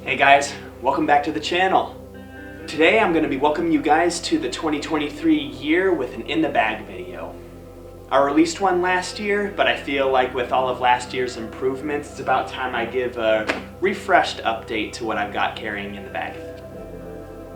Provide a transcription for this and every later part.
Hey guys, welcome back to the channel. Today I'm going to be welcoming you guys to the 2023 year with an in the bag video. I released one last year, but I feel like with all of last year's improvements, it's about time I give a refreshed update to what I've got carrying in the bag.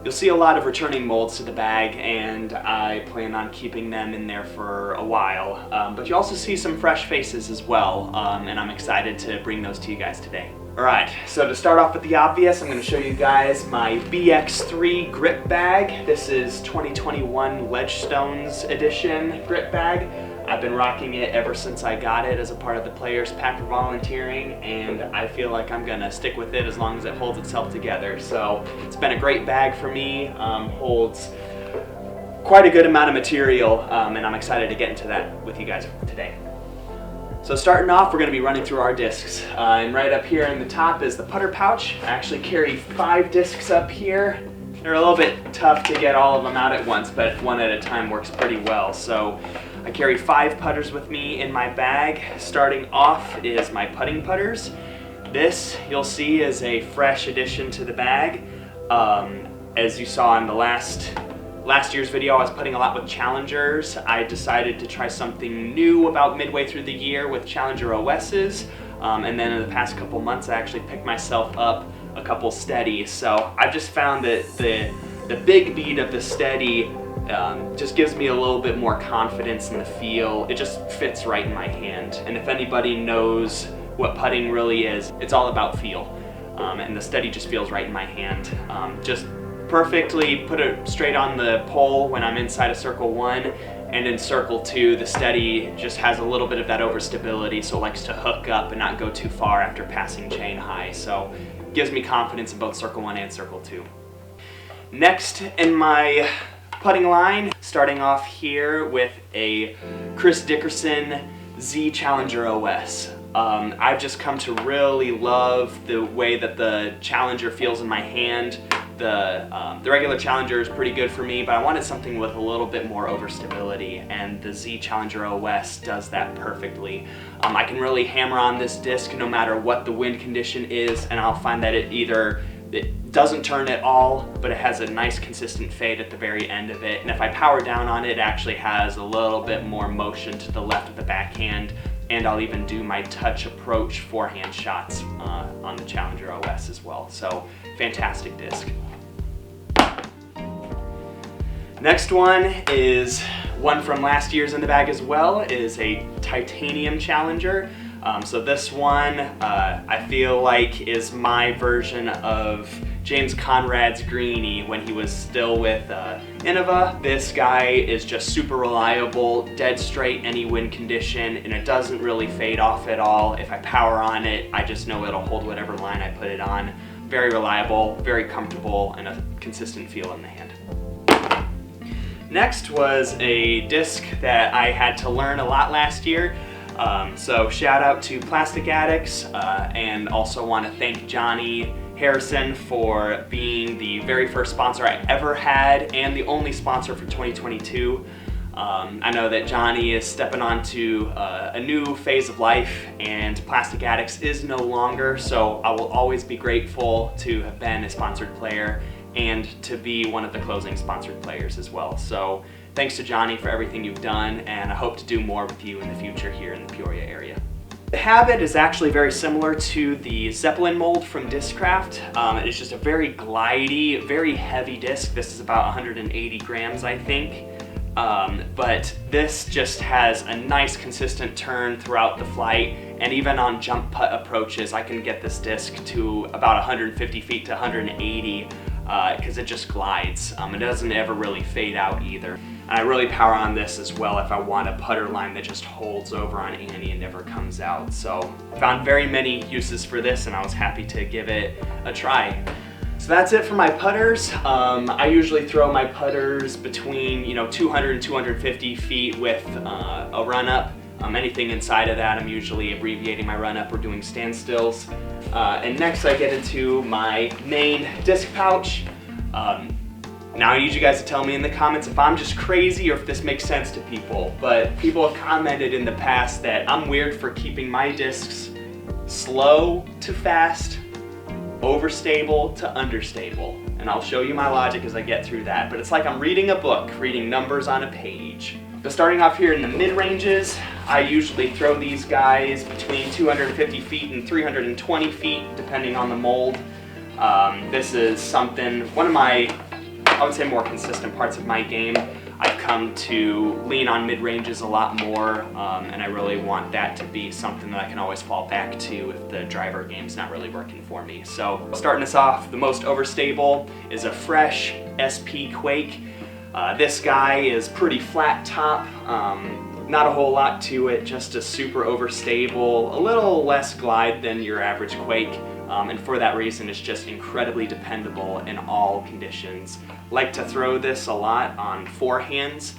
You'll see a lot of returning molds to the bag, and I plan on keeping them in there for a while, but you also see some fresh faces as well, and I'm excited to bring those to you guys today. Alright, so to start off with the obvious, I'm going to show you guys my BX3 grip bag. This is 2021 Ledgestones edition grip bag. I've been rocking it ever since I got it as a part of the Players Pack for volunteering, and I feel like I'm going to stick with it as long as it holds itself together. So it's been a great bag for me, holds quite a good amount of material, and I'm excited to get into that with you guys today. So starting off, we're going to be running through our discs, and right up here in the top is the putter pouch. I actually carry 5 discs up here. They're a little bit tough to get all of them out at once, but one at a time works pretty well. So I carry 5 putters with me in my bag. Starting off is my putting putters. This, you'll see, is a fresh addition to the bag. As you saw in the last year's video, I was putting a lot with Challengers. I decided to try something new about midway through the year with Challenger OS's, and then in the past couple months I actually picked myself up a couple steadies. So I've just found that the big beat of the steady just gives me a little bit more confidence in the feel. It just fits right in my hand, and if anybody knows what putting really is, it's all about feel, and the steady just feels right in my hand. Just perfectly put it straight on the pole when I'm inside of circle 1, and in circle 2 the steady just has a little bit of that overstability, so it likes to hook up and not go too far after passing chain high, so it gives me confidence in both circle 1 and circle 2. Next in my putting line, starting off here with a Chris Dickerson Z Challenger OS. I've just come to really love the way that the Challenger feels in my hand. The regular Challenger is pretty good for me, but I wanted something with a little bit more overstability, and the Z Challenger OS does that perfectly. I can really hammer on this disc no matter what the wind condition is, and I'll find that it doesn't turn at all, but it has a nice consistent fade at the very end of it, and if I power down on it, it actually has a little bit more motion to the left of the backhand, and I'll even do my touch approach forehand shots on the Challenger OS as well. So fantastic disc. Next one is one from last year's in the bag as well, is a titanium Challenger. So this one I feel like is my version of James Conrad's greenie when he was still with Innova. This guy is just super reliable, dead straight any wind condition, and it doesn't really fade off at all. If I power on it, I just know it'll hold whatever line I put it on. Very reliable, very comfortable, and a consistent feel in the hand. Next was a disc that I had to learn a lot last year. So shout out to Plastic Addicts, and also want to thank Johnny Harrison for being the very first sponsor I ever had and the only sponsor for 2022. I know that Johnny is stepping onto a new phase of life, and Plastic Addicts is no longer, so I will always be grateful to have been a sponsored player and to be one of the closing sponsored players as well. So thanks to Johnny for everything you've done, and I hope to do more with you in the future here in the Peoria area. The habit is actually very similar to the Zeppelin mold from Discraft. It's just a very glidey, very heavy disc. This is about 180 grams, I think. But this just has a nice consistent turn throughout the flight, and even on jump putt approaches I can get this disc to about 150 feet to 180 because it just glides. It doesn't ever really fade out either. And I really power on this as well if I want a putter line that just holds over on Annie and never comes out. So I found very many uses for this, and I was happy to give it a try. So that's it for my putters. I usually throw my putters between 200 and 250 feet with a run-up. Anything inside of that, I'm usually abbreviating my run-up or doing standstills. And next I get into my main disc pouch. Now I need you guys to tell me in the comments if I'm just crazy or if this makes sense to people, but people have commented in the past that I'm weird for keeping my discs slow to fast. overstable to understable. And I'll show you my logic as I get through that. But it's like I'm reading a book, reading numbers on a page. So starting off here in the mid-ranges, I usually throw these guys between 250 feet and 320 feet, depending on the mold. This is one of my, I would say, more consistent parts of my game. I've come to lean on mid-ranges a lot more, and I really want that to be something that I can always fall back to if the driver game's not really working for me. So starting us off, the most overstable is a fresh SP Quake. This guy is pretty flat top, not a whole lot to it, just a super overstable, a little less glide than your average Quake. And for that reason, it's just incredibly dependable in all conditions. Like to throw this a lot on forehands,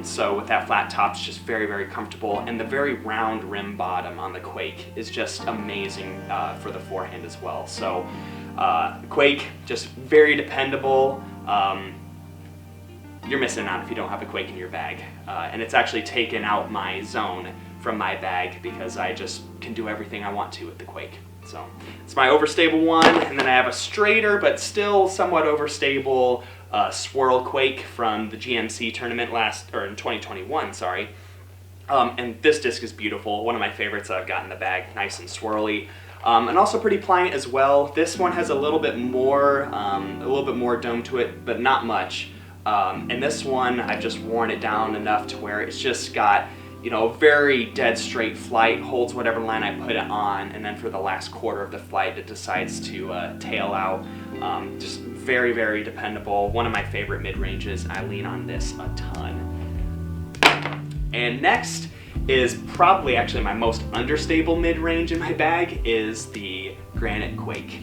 so with that flat top, it's just very, very comfortable. And the very round rim bottom on the Quake is just amazing for the forehand as well. So Quake, just very dependable. You're missing out if you don't have a Quake in your bag. And it's actually taken out my zone from my bag because I just can do everything I want to with the Quake. So it's my overstable one, and then I have a straighter but still somewhat overstable swirl Quake from the GMC tournament in 2021, sorry. And this disc is beautiful, one of my favorites I've got in the bag, nice and swirly. And also pretty pliant as well. This one has a little bit more dome to it, but not much. And this one, I've just worn it down enough to where it's just got, you know, very dead straight flight, holds whatever line I put it on, and then for the last quarter of the flight it decides to tail out. Just very, very dependable. One of my favorite mid-ranges. I lean on this a ton. And next is probably actually my most understable mid-range in my bag is the Granite Quake.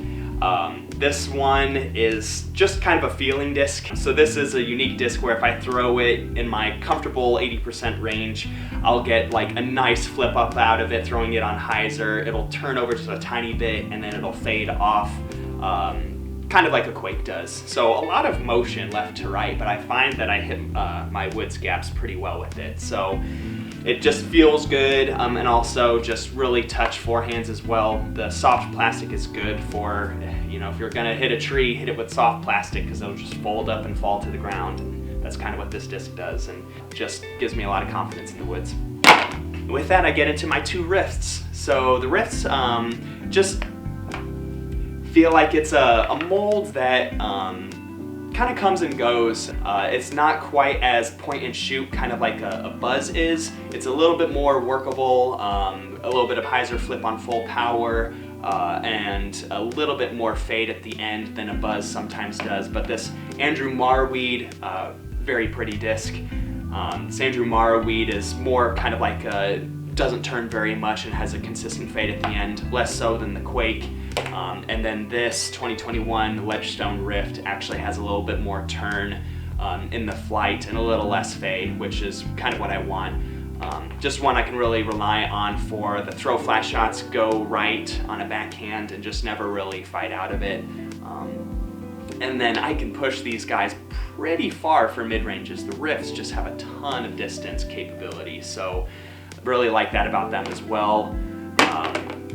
This one is just kind of a feeling disc. So this is a unique disc where if I throw it in my comfortable 80% range, I'll get like a nice flip up out of it, throwing it on hyzer. It'll turn over just a tiny bit and then it'll fade off, kind of like a Quake does. So a lot of motion left to right, but I find that I hit my woods gaps pretty well with it. So it just feels good, and also just really touch forehands as well. The soft plastic is good for, you know, if you're gonna hit a tree, hit it with soft plastic because it'll just fold up and fall to the ground. And that's kind of what this disc does, and just gives me a lot of confidence in the woods. With that, I get into my two rifts. So the rifts just feel like it's a mold that kind of comes and goes. It's not quite as point and shoot, kind of like a Buzz is. It's a little bit more workable, a little bit of hyzer flip on full power, and a little bit more fade at the end than a Buzz sometimes does. But this Andrew Marweed, very pretty disc. This Andrew Marweed is more kind of like doesn't turn very much and has a consistent fade at the end, less so than the Quake. And then this 2021 Ledgestone Rift actually has a little bit more turn in the flight and a little less fade, which is kind of what I want. Just one I can really rely on for the throw flat shots, go right on a backhand and just never really fight out of it. And then I can push these guys pretty far for mid-ranges. The Rifts just have a ton of distance capability, so really like that about them as well.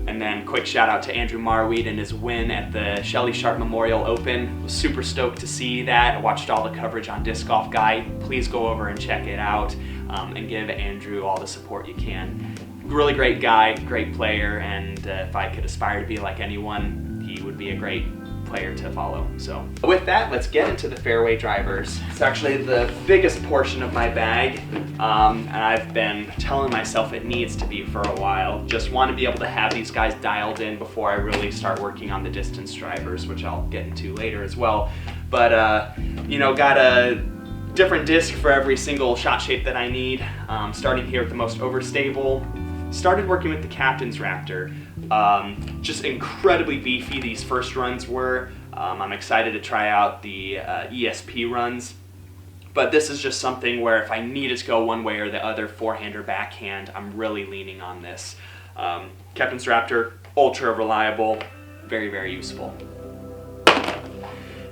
And then quick shout out to Andrew Marweed and his win at the Shelly Sharp Memorial Open. Was super stoked to see that. I watched all the coverage on Disc Golf Guide. Please go over and check it out, and give Andrew all the support you can. Really great guy, great player, and if I could aspire to be like anyone, he would be a great player to follow. So with that, let's get into the Fairway Drivers. It's actually the biggest portion of my bag, and I've been telling myself it needs to be for a while. Just want to be able to have these guys dialed in before I really start working on the distance drivers, which I'll get into later as well. But you know, got a different disc for every single shot shape that I need. Starting here with the most overstable. Started working with the Captain's Raptor. Just incredibly beefy these first runs were. I'm excited to try out the ESP runs, but this is just something where if I need it to go one way or the other, forehand or backhand, I'm really leaning on this. Captain's Raptor, ultra reliable, very, very useful.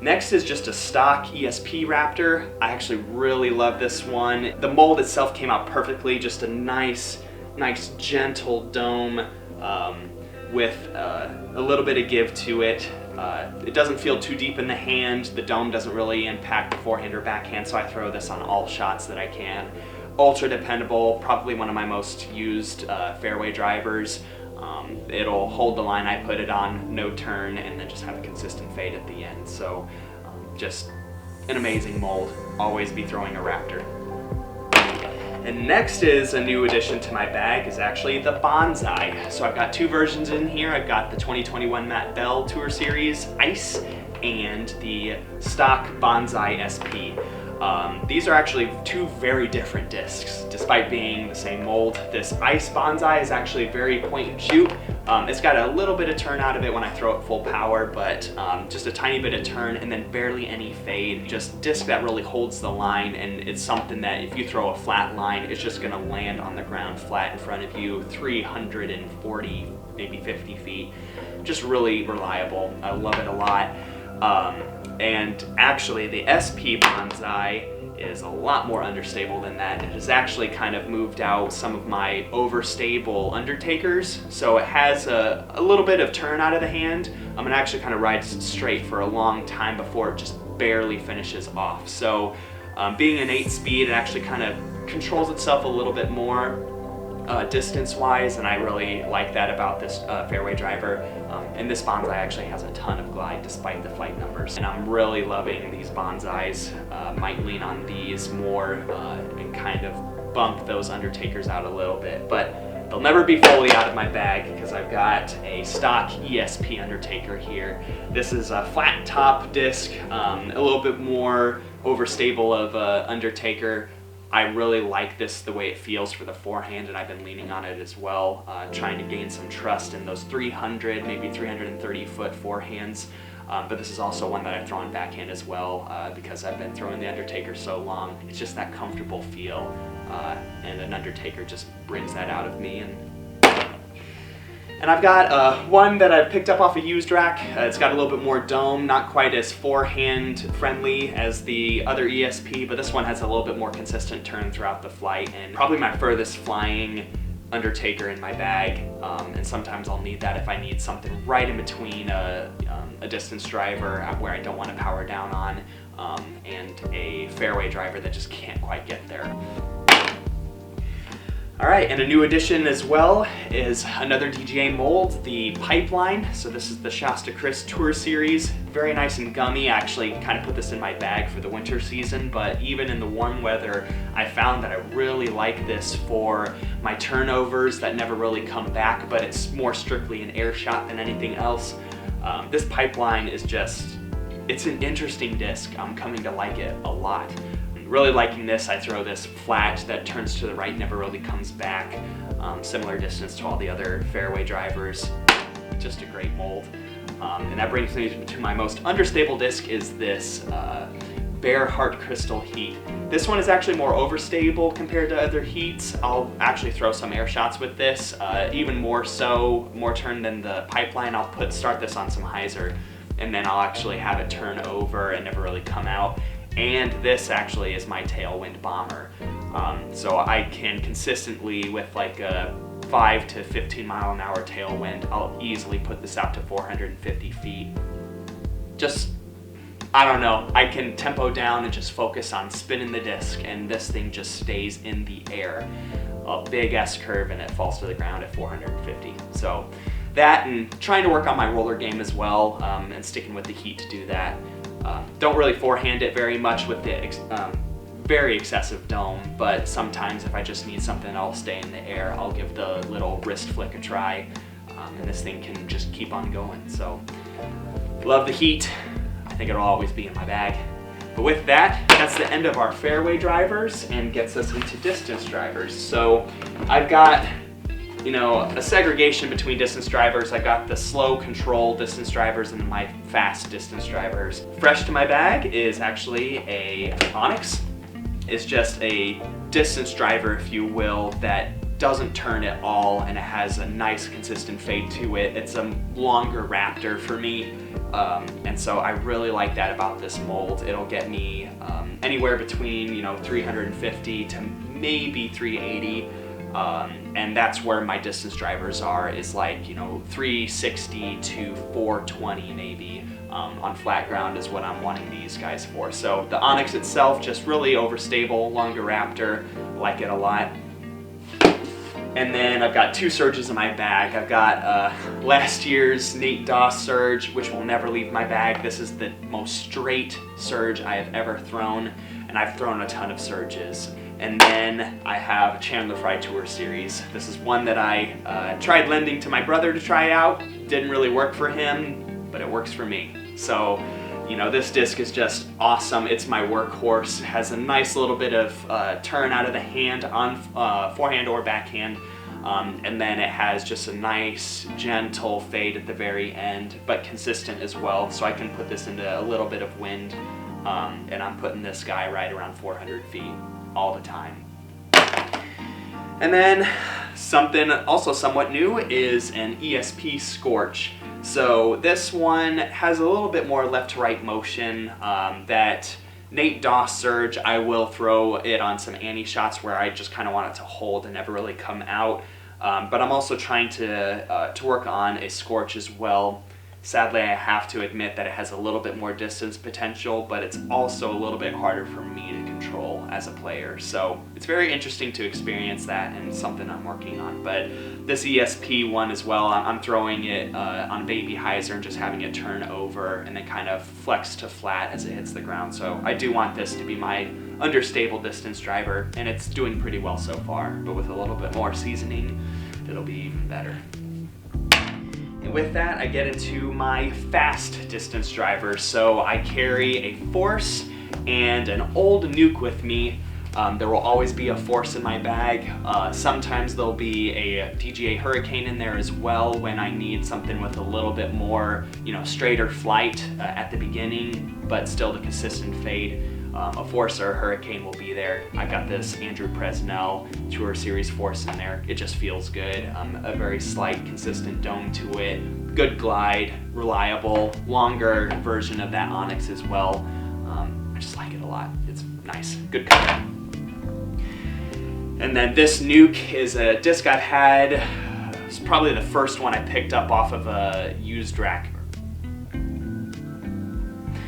Next is just a stock ESP Raptor. I actually really love this one. The mold itself came out perfectly, just a nice gentle dome with a little bit of give to it. It doesn't feel too deep in the hand. The dome doesn't really impact the forehand or backhand, so I throw this on all shots that I can. Ultra dependable, probably one of my most used fairway drivers. It'll hold the line I put it on, no turn, and then just have a consistent fade at the end. So just an amazing mold. Always be throwing a Raptor. And next is a new addition to my bag is actually the Bonsai. So I've got two versions in here. I've got the 2021 Matt Bell Tour Series Ice and the stock Bonsai SP. These are actually two very different discs, despite being the same mold. This Ice Bonsai is actually very point and shoot. It's got a little bit of turn out of it when I throw it full power, but just a tiny bit of turn and then barely any fade. Just disc that really holds the line, and it's something that if you throw a flat line, it's just gonna land on the ground flat in front of you, 340, maybe 50 feet. Just really reliable. I love it a lot. And actually the SP Bonsai is a lot more understable than that. It has actually kind of moved out some of my overstable Undertakers, so it has a little bit of turn out of the hand. It actually kind of rides straight for a long time before it just barely finishes off. So being an 8-speed, it actually kind of controls itself a little bit more distance-wise, and I really like that about this fairway driver. And this Bonsai actually has a ton of glide despite the flight numbers. And I'm really loving these Bonsais. Might lean on these more and kind of bump those Undertakers out a little bit. But they'll never be fully out of my bag because I've got a stock ESP Undertaker here. This is a flat top disc, a little bit more overstable of Undertaker. I really like this, the way it feels for the forehand, and I've been leaning on it as well, trying to gain some trust in those 300, maybe 330 foot forehands. But this is also one that I throw on backhand as well because I've been throwing the Undertaker so long. It's just that comfortable feel, and an Undertaker just brings that out of me. And I've got one that I picked up off a used rack. It's got a little bit more dome, not quite as forehand friendly as the other ESP, but this one has a little bit more consistent turn throughout the flight, and probably my furthest flying Undertaker in my bag. And sometimes I'll need that if I need something right in between a distance driver where I don't want to power down on, and a fairway driver that just can't quite get there. All right, and a new addition as well is another DGA mold, the Pipeline. So this is the Shasta Chris Tour Series. Very nice and gummy. I actually kind of put this in my bag for the winter season, but even in the warm weather, I found that I really like this for my turnovers that never really come back, but it's more strictly an air shot than anything else. This Pipeline is just, it's an interesting disc. I'm coming to like it a lot. Really liking this. I throw this flat that turns to the right, never really comes back. Similar distance to all the other fairway drivers. Just a great mold. And that brings me to my most understable disc is this Bear Heart Crystal Heat. This one is actually more overstable compared to other heats. I'll actually throw some air shots with this, even more so, more turn than the Pipeline. I'll start this on some hyzer, and then I'll actually have it turn over and never really come out. And this actually is my tailwind bomber. So I can consistently, with like a 5 to 15 mile an hour tailwind, I'll easily put this out to 450 feet. Just, I don't know, I can tempo down and just focus on spinning the disc, and this thing just stays in the air. A big S curve, and it falls to the ground at 450. So that, and trying to work on my roller game as well, and sticking with the heat to do that. Don't really forehand it very much with the very excessive dome, but sometimes if I just need something that'll stay in the air, I'll give the little wrist flick a try, and this thing can just keep on going. So, love the heat. I think it'll always be in my bag. But with that, that's the end of our fairway drivers and gets us into distance drivers. So, I've got, you know, a segregation between distance drivers. I got the slow control distance drivers and my fast distance drivers. Fresh to my bag is actually a Onyx. It's just a distance driver, if you will, that doesn't turn at all, and it has a nice consistent fade to it. It's a longer Raptor for me, and so I really like that about this mold. It'll get me anywhere between, you know, 350 to maybe 380. And that's where my distance drivers are, is like, you know, 360 to 420 maybe. On flat ground is what I'm wanting these guys for. So the Onyx itself, just really overstable, longer Raptor, like it a lot. And then I've got 2 surges in my bag. I've got last year's Nate Doss surge, which will never leave my bag. This is the most straight surge I have ever thrown, and I've thrown a ton of surges. And then I have a Chandler Fry Tour Series. This is one that I tried lending to my brother to try out. Didn't really work for him, but it works for me. So, you know, this disc is just awesome. It's my workhorse. It has a nice little bit of turn out of the hand on forehand or backhand. And then it has just a nice, gentle fade at the very end, but consistent as well. So I can put this into a little bit of wind, and I'm putting this guy right around 400 feet all the time. And then something also somewhat new is an ESP Scorch. So this one has a little bit more left to right motion. That Nate Doss surge, I will throw it on some Annie shots where I just kind of want it to hold and never really come out. But I'm also trying to work on a Scorch as well. Sadly, I have to admit that it has a little bit more distance potential, but it's also a little bit harder for me to control as a player. So it's very interesting to experience that, and something I'm working on. But this ESP one as well, I'm throwing it on baby hyzer and just having it turn over and then kind of flex to flat as it hits the ground. So I do want this to be my understable distance driver, and it's doing pretty well so far. But with a little bit more seasoning, it'll be even better. And with that, I get into my fast distance drivers. So I carry a Force and an old Nuke with me. There will always be a Force in my bag. Sometimes there'll be a DGA Hurricane in there as well when I need something with a little bit more, you know, straighter flight at the beginning, but still the consistent fade. A Force or a Hurricane will be there. I got this Andrew Presnell Tour Series Force in there. It just feels good. A very slight, consistent dome to it. Good glide, reliable, longer version of that Onyx as well. I just like it a lot. It's nice, good color. And then this Nuke is a disc I've had. It's probably the first one I picked up off of a used rack.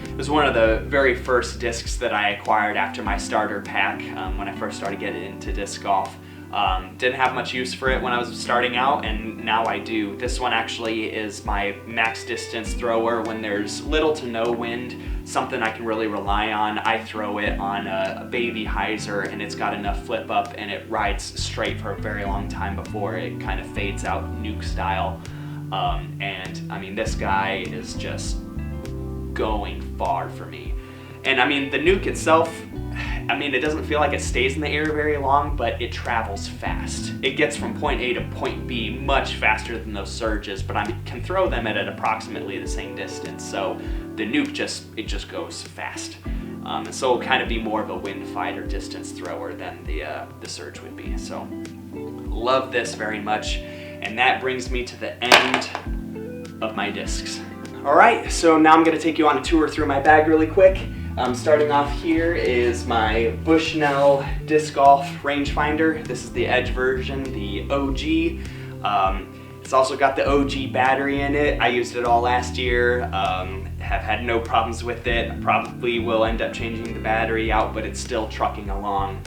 It was one of the very first discs that I acquired after my starter pack when I first started getting into disc golf. Didn't have much use for it when I was starting out, and now I do. This one actually is my max distance thrower when there's little to no wind, something I can really rely on. I throw it on a baby hyzer, and it's got enough flip up and it rides straight for a very long time before it kind of fades out Nuke style. And I mean, this guy is just going far for me. And I mean, the Nuke itself, I mean, it doesn't feel like it stays in the air very long, but it travels fast. It gets from point A to point B much faster than those surges, but I can throw them at approximately the same distance. So the Nuke it just goes fast. And so it'll kind of be more of a wind fighter distance thrower than the surge would be. So love this very much. And that brings me to the end of my discs. All right, so now I'm gonna take you on a tour through my bag really quick. Starting off here is my Bushnell Disc Golf Rangefinder. This is the Edge version, the OG. It's also got the OG battery in it. I used it all last year, have had no problems with it. I probably will end up changing the battery out, but it's still trucking along.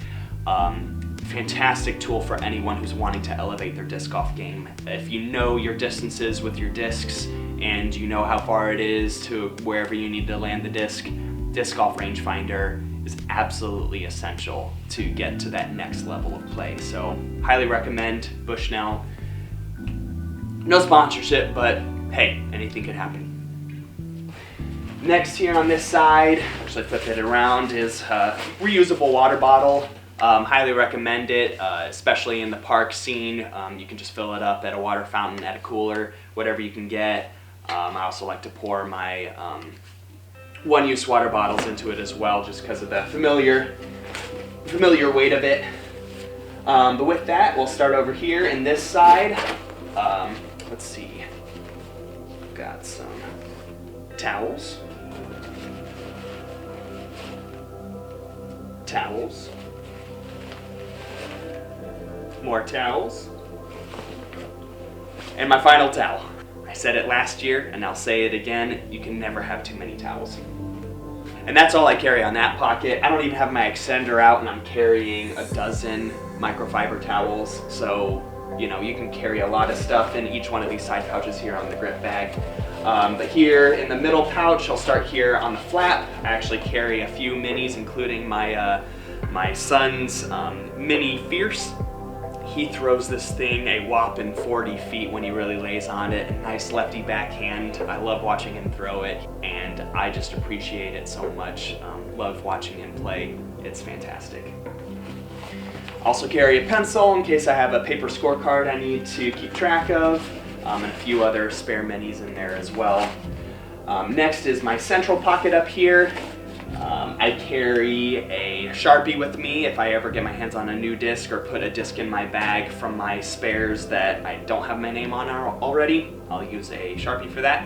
Fantastic tool for anyone who's wanting to elevate their disc golf game. If you know your distances with your discs and you know how far it is to wherever you need to land the disc golf rangefinder is absolutely essential to get to that next level of play. So highly recommend Bushnell. No sponsorship, but hey, anything could happen. Next here on this side, actually flip it around, is a reusable water bottle. Highly recommend it, especially in the park scene. You can just fill it up at a water fountain, at a cooler, whatever you can get. I also like to pour my one-use water bottles into it as well, just because of the familiar weight of it. But with that, we'll start over here in this side. Let's see. Got some towels. More towels. And my final towel. I said it last year and I'll say it again, you can never have too many towels. And that's all I carry on that pocket. I don't even have my extender out and I'm carrying a dozen microfiber towels. So, you know, you can carry a lot of stuff in each one of these side pouches here on the grip bag. But here in the middle pouch, I'll start here on the flap. I actually carry a few minis, including my son's mini Fierce. He throws this thing a whopping 40 feet when he really lays on it. Nice lefty backhand. I love watching him throw it, and I just appreciate it so much. Love watching him play. It's fantastic. Also carry a pencil in case I have a paper scorecard I need to keep track of, and a few other spare minis in there as well. Next is my central pocket up here. I carry a Sharpie with me if I ever get my hands on a new disc or put a disc in my bag from my spares that I don't have my name on already. I'll use a Sharpie for that.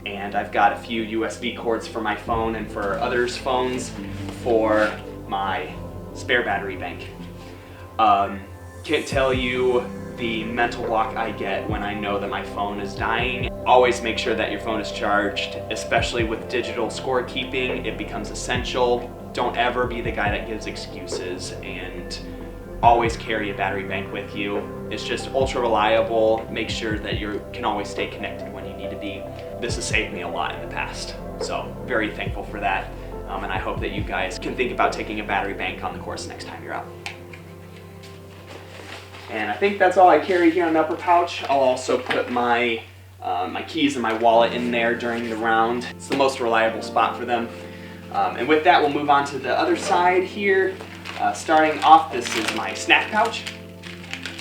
And I've got a few USB cords for my phone and for others' phones for my spare battery bank. Can't tell you the mental block I get when I know that my phone is dying. Always make sure that your phone is charged, especially with digital scorekeeping. It becomes essential. Don't ever be the guy that gives excuses, and always carry a battery bank with you. It's just ultra reliable. Make sure that you can always stay connected when you need to be. This has saved me a lot in the past, so very thankful for that. And I hope that you guys can think about taking a battery bank on the course next time you're out. And I think that's all I carry here in the upper pouch. I'll also put my keys and my wallet in there during the round. It's the most reliable spot for them. And with that, we'll move on to the other side here. Starting off, this is my snack pouch.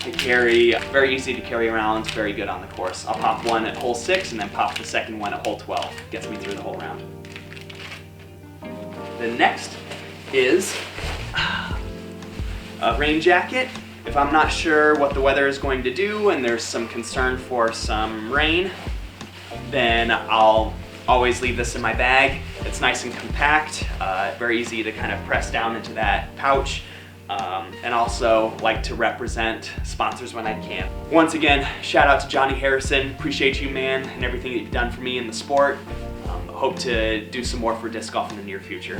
I carry, very easy to carry around, very good on the course. I'll pop one at hole 6 and then pop the second one at hole 12. Gets me through the whole round. The next is a rain jacket. If I'm not sure what the weather is going to do and there's some concern for some rain, then I'll always leave this in my bag. It's nice and compact, very easy to kind of press down into that pouch, and also like to represent sponsors when I can. Once again, shout out to Johnny Harrison. Appreciate you, man, and everything that you've done for me in the sport. Hope to do some more for disc golf in the near future.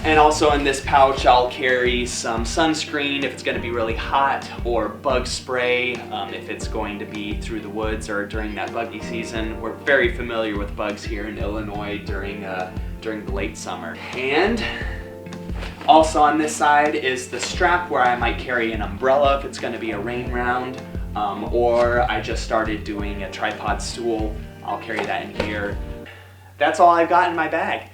And also in this pouch, I'll carry some sunscreen if it's going to be really hot, or bug spray if it's going to be through the woods or during that buggy season. We're very familiar with bugs here in Illinois during the late summer. And also on this side is the strap where I might carry an umbrella if it's going to be a rain round, or I just started doing a tripod stool. I'll carry that in here. That's all I've got in my bag.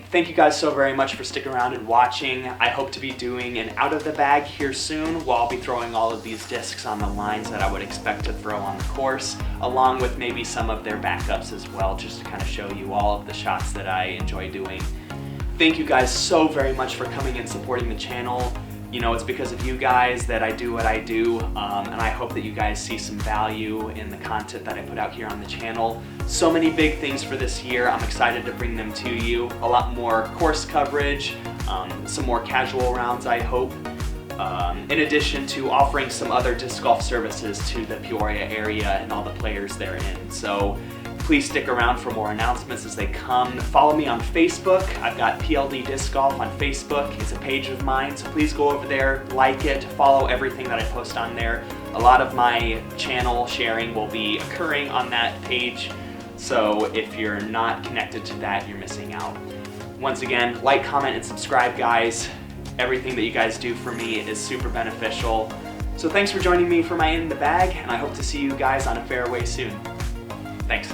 Thank you guys so very much for sticking around and watching. I hope to be doing an out of the bag here soon, where I'll be throwing all of these discs on the lines that I would expect to throw on the course, along with maybe some of their backups as well, just to kind of show you all of the shots that I enjoy doing. Thank you guys so very much for coming and supporting the channel. You know, it's because of you guys that I do what I do, and I hope that you guys see some value in the content that I put out here on the channel. So many big things for this year. I'm excited to bring them to you. A lot more course coverage, some more casual rounds, I hope, in addition to offering some other disc golf services to the Peoria area and all the players therein. So please stick around for more announcements as they come. Follow me on Facebook. I've got PLD Disc Golf on Facebook. It's a page of mine, so please go over there, like it, follow everything that I post on there. A lot of my channel sharing will be occurring on that page, so if you're not connected to that, you're missing out. Once again, like, comment, and subscribe, guys. Everything that you guys do for me is super beneficial. So thanks for joining me for my In the Bag, and I hope to see you guys on a fairway soon. Thanks.